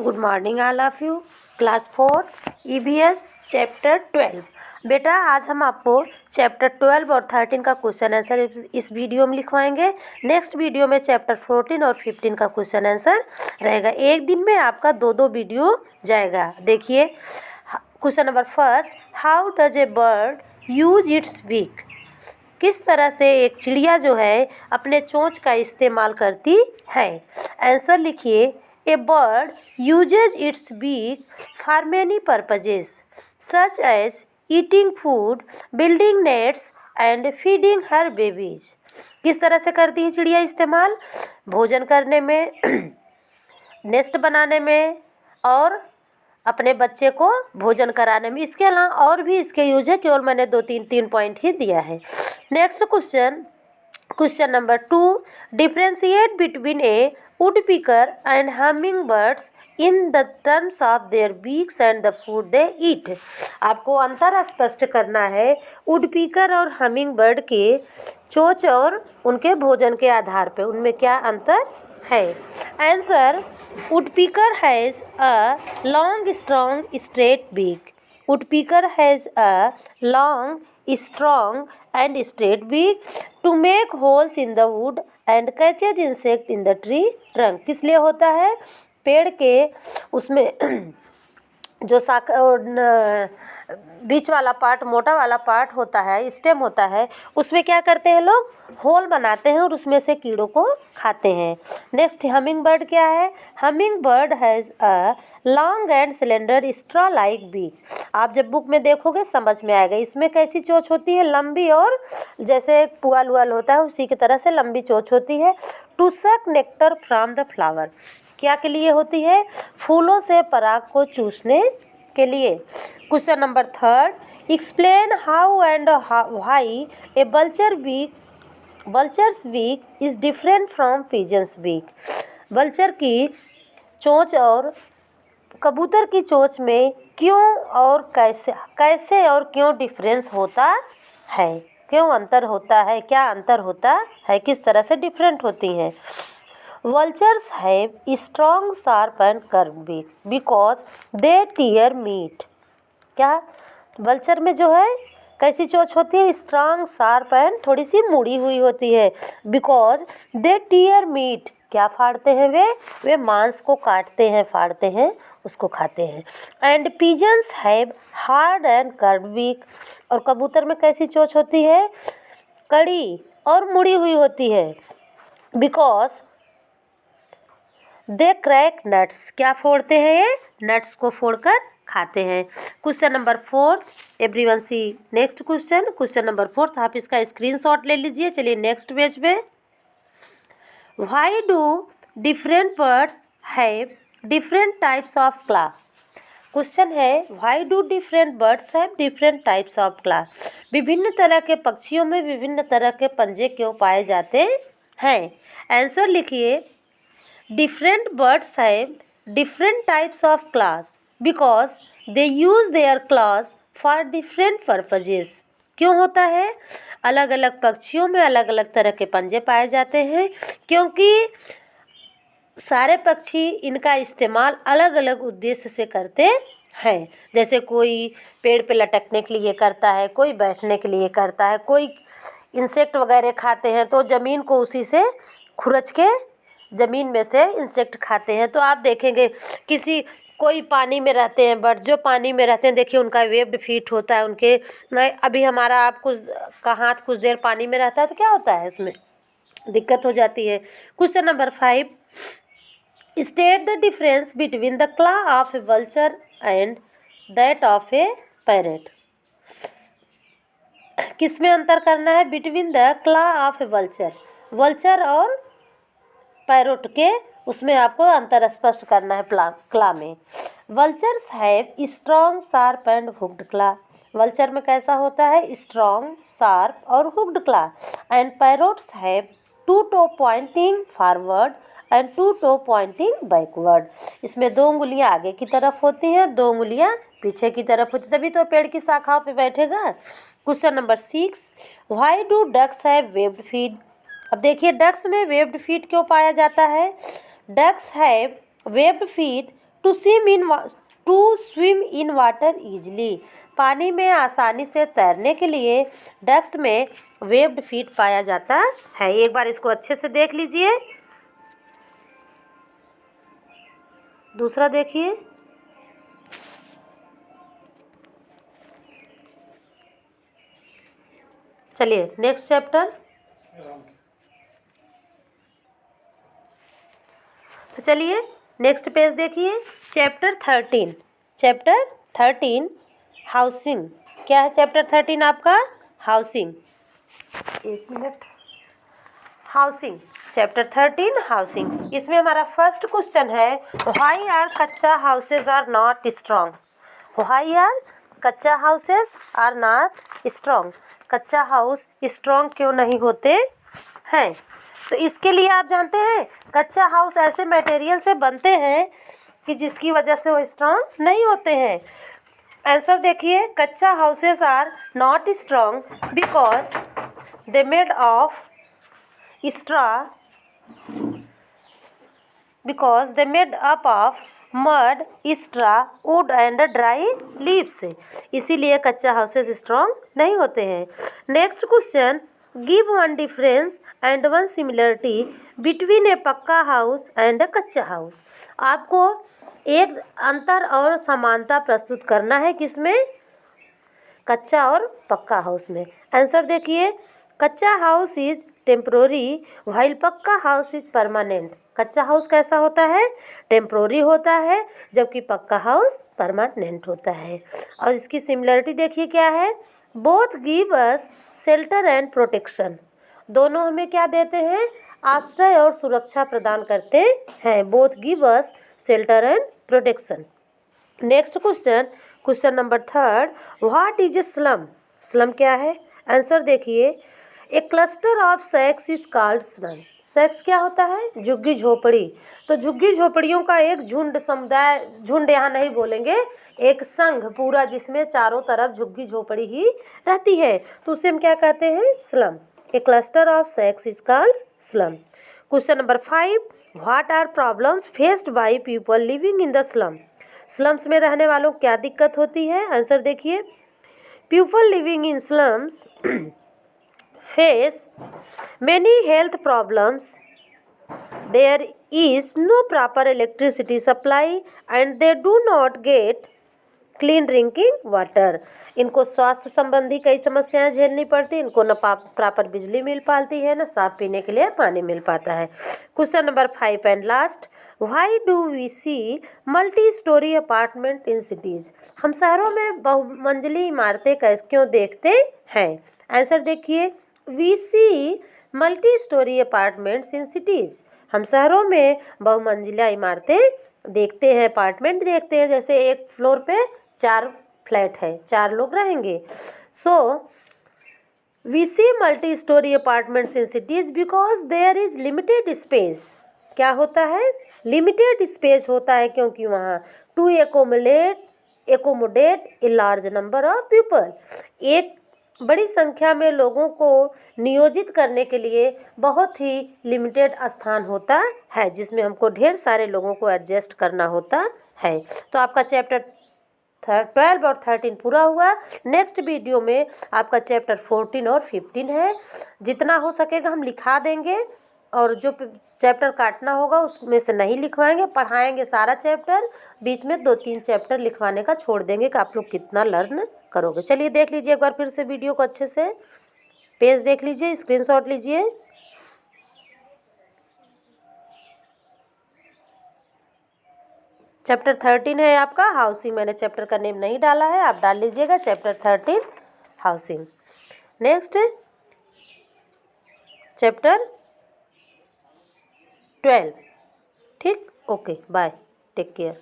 Good morning all of you. Class 4 EVS chapter 12। बेटा आज हम आपको चैप्टर 12 और 13 का क्वेश्चन आंसर इस वीडियो में लिखवाएंगे। नेक्स्ट वीडियो में चैप्टर 14 और 15 का क्वेश्चन आंसर रहेगा। एक दिन में आपका दो वीडियो जाएगा। देखिए question number first, how does a bird use its beak. किस तरह से एक चिड़िया जो है अपने चोंच का इस्तेमाल करती है। आंसर लिखिए, a bird uses its beak for many purposes such as eating food, building nests and feeding her babies. किस तरह से करती है चिड़िया इस्तेमाल? भोजन करने में, नेस्ट बनाने में और अपने बच्चे को भोजन कराने में। इसके अलावा और भी इसके यूज है, केवल मैंने तीन पॉइंट ही दिया है। Next question number 2, differentiate between A woodpecker and hummingbirds in the terms of their beaks and the food they eat। आपको अंतर स्पष्ट करना है वुडपीकर और हमिंग बर्ड के चोंच और उनके भोजन के आधार पर, उनमें क्या अंतर है। Answer, woodpecker has a long strong straight beak. Woodpecker has a long, strong and straight beak to make holes in the wood and catches insect in the tree trunk। किस लिए होता है? पेड़ के उसमें जो बीच वाला पार्ट, मोटा वाला पार्ट होता है, स्टेम होता है, उसमें क्या करते हैं लोग? होल बनाते हैं और उसमें से कीड़ों को खाते हैं। नेक्स्ट हमिंग बर्ड क्या है? Hummingbird has a long and cylinder straw like beak. आप जब बुक में देखोगे समझ में आएगा। इसमें कैसी चोंच होती है? लंबी, और जैसे पुआल उआल होता है उसी की तरह से लंबी चोंच होती है। टू सक नेक्टर फ्रॉम द फ्लावर। क्या के लिए होती है? फूलों से पराग को चूसने के लिए। Question number 3, explain how and why A vulture's beak is different from pigeon's beak। Vulture की चोंच और कबूतर की चोंच में क्यों और कैसे और क्यों डिफरेंस होता है, क्यों अंतर होता है, क्या अंतर होता है, किस तरह से डिफरेंट होती हैं। Vultures have strong, sharp and curved beak because they tear meat। क्या वल्चर में जो है कैसी चोंच होती है? स्ट्रांग, शार्प एंड थोड़ी सी मुड़ी हुई होती है। Because they tear meat. क्या फाड़ते हैं वे मांस को काटते हैं, फाड़ते हैं, उसको खाते हैं। And pigeons have hard and curved beak. और कबूतर में कैसी चोंच होती है? कड़ी और मुड़ी हुई होती है। Because they crack nuts. क्या फोड़ते हैं ये? नट्स को फोड़कर खाते हैं। Question number 4, everyone see next question number 4। आप इसका स्क्रीनशॉट ले लीजिए। चलिए नेक्स्ट पेज पे। Why do different birds have different types of क्ला। क्वेश्चन है, why do different birds have different types of क्ला। विभिन्न तरह के पक्षियों में विभिन्न तरह के पंजे क्यों पाए जाते हैं। आंसर लिखिए, different birds have different types of claws because they use their claws for different purposes। क्यों होता है? अलग अलग पक्षियों में अलग अलग तरह के पंजे पाए जाते हैं क्योंकि सारे पक्षी इनका इस्तेमाल अलग अलग उद्देश्य से करते हैं। जैसे कोई पेड़ पे लटकने के लिए करता है, कोई बैठने के लिए करता है, कोई इंसेक्ट वगैरह खाते हैं तो ज़मीन को उसी से खुरच के ज़मीन में से इंसेक्ट खाते हैं। तो आप देखेंगे कोई पानी में रहते हैं, बट जो पानी में रहते हैं देखिए उनका वेब्ड फीट होता है उनके। अभी हमारा आप का हाथ कुछ देर पानी में रहता है तो क्या होता है, उसमें दिक्कत हो जाती है। Question number 5, state the difference between the claw of a vulture and that of a parrot. किस में अंतर करना है? Between the claw of a vulture और पैरोट के, उसमें आपको अंतर स्पष्ट करना है। क्ला में vultures have strong, sharp and hooked claw. Vulture में कैसा होता है? स्ट्रॉन्ग, शार्प और hooked claw. And parrots have 2 toe pointing forward and 2 toe Poynting backward. इसमें 2 उंगलियां आगे की तरफ होती हैं, 2 उंगलियां पीछे की तरफ होती, तभी तो पेड़ की शाखाओं पे बैठेगा। Question number 6, why do ducks have webbed feet. अब देखिए डक्स में वेब्ड फीट क्यों पाया जाता है? Ducks have webbed feet to swim in water easily. पानी में आसानी से तैरने के लिए डक्स में वेब्ड फीट पाया जाता है। एक बार इसको अच्छे से देख लीजिए। दूसरा देखिए, चलिए नेक्स्ट चैप्टर। तो चलिए नेक्स्ट पेज देखिए, चैप्टर 13 हाउसिंग। क्या है चैप्टर 13 आपका? हाउसिंग। एक मिनट। Housing, chapter 13 housing. इसमें हमारा फर्स्ट क्वेश्चन है, why are kachcha houses are not strong. Why are kachcha houses are not strong. Kachcha house strong क्यों नहीं होते हैं? तो इसके लिए आप जानते हैं, कच्चा हाउस ऐसे मटेरियल से बनते हैं कि जिसकी वजह से वो स्ट्रॉन्ग नहीं होते हैं। आंसर देखिए, kachcha houses are not strong because they made of straw because they made up of mud, straw, wood and dry leaves। इसीलिए कच्चा हाउसेस स्ट्रॉन्ग नहीं होते हैं। Next question, give one difference and one similarity between a pucca house and अ कच्चा house. आपको एक अंतर और समानता प्रस्तुत करना है, किसमें? कच्चा और पक्का हाउस में। आंसर देखिए, कच्चा हाउस इज टेम्प्रोरी व्हाइल पक्का हाउस इज परमानेंट। कच्चा हाउस कैसा होता है? टेम्प्रोरी होता है, जबकि पक्का हाउस परमानेंट होता है। और इसकी सिमिलरिटी देखिए क्या है, both give us shelter and protection. दोनों हमें क्या देते हैं? आश्रय और सुरक्षा प्रदान करते हैं। Both give us shelter and protection. Next question, question number 3, what is a slum. Slum क्या है? आंसर देखिए, ए cluster of shacks is called slum. Shacks क्या होता है? झुग्गी झोपड़ी। तो झुग्गी झोपड़ियों का एक झुंड, समुदाय, झुंड यहाँ नहीं बोलेंगे, एक संघ पूरा, जिसमें चारों तरफ झुग्गी झोपड़ी ही रहती है, तो उसे हम क्या कहते हैं? Slum. A cluster of shacks is called slum. Question number 5, what are problems faced by people living in the slum. Slums में रहने वालों को क्या दिक्कत होती है? आंसर देखिए, people living in slums face many health problems. There is no proper electricity supply and they do not get clean drinking water. इनको स्वास्थ्य संबंधी कई समस्याएं झेलनी पड़ती हैं। इनको न प्रॉपर बिजली मिल पाती है, न साफ पीने के लिए पानी मिल पाता है। Question number 5 and last, why do we see multi storey apartment in cities. हम शहरों में बहुमंजिली इमारतें क्यों देखते हैं? आंसर देखिए, we see multi storey apartments in cities. हम शहरों में बहुमंजिला इमारतें देखते हैं, अपार्टमेंट देखते हैं, जैसे एक फ्लोर पे 4 फ्लैट है, 4 लोग रहेंगे। So we see multi storey apartments in cities because there is limited space. क्या होता है? लिमिटेड स्पेस होता है, क्योंकि वहाँ to accommodate a large number of people. एक बड़ी संख्या में लोगों को नियोजित करने के लिए बहुत ही लिमिटेड स्थान होता है, जिसमें हमको ढेर सारे लोगों को एडजस्ट करना होता है। तो आपका चैप्टर 12 और 13 पूरा हुआ। नेक्स्ट वीडियो में आपका चैप्टर 14 और 15 है। जितना हो सकेगा हम लिखा देंगे, और जो चैप्टर काटना होगा उसमें से नहीं लिखवाएंगे, पढ़ाएंगे सारा चैप्टर। बीच में 2-3 चैप्टर लिखवाने का छोड़ देंगे कि आप लोग कितना लर्न करोगे। चलिए देख लीजिए एक बार फिर से वीडियो को अच्छे से, पेज देख लीजिए, स्क्रीनशॉट लीजिए। चैप्टर 13 है आपका हाउसिंग। मैंने चैप्टर का नेम नहीं डाला है, आप डाल लीजिएगा, चैप्टर 13 हाउसिंग। Next chapter 12। ठीक, ओके, बाय, टेक केयर।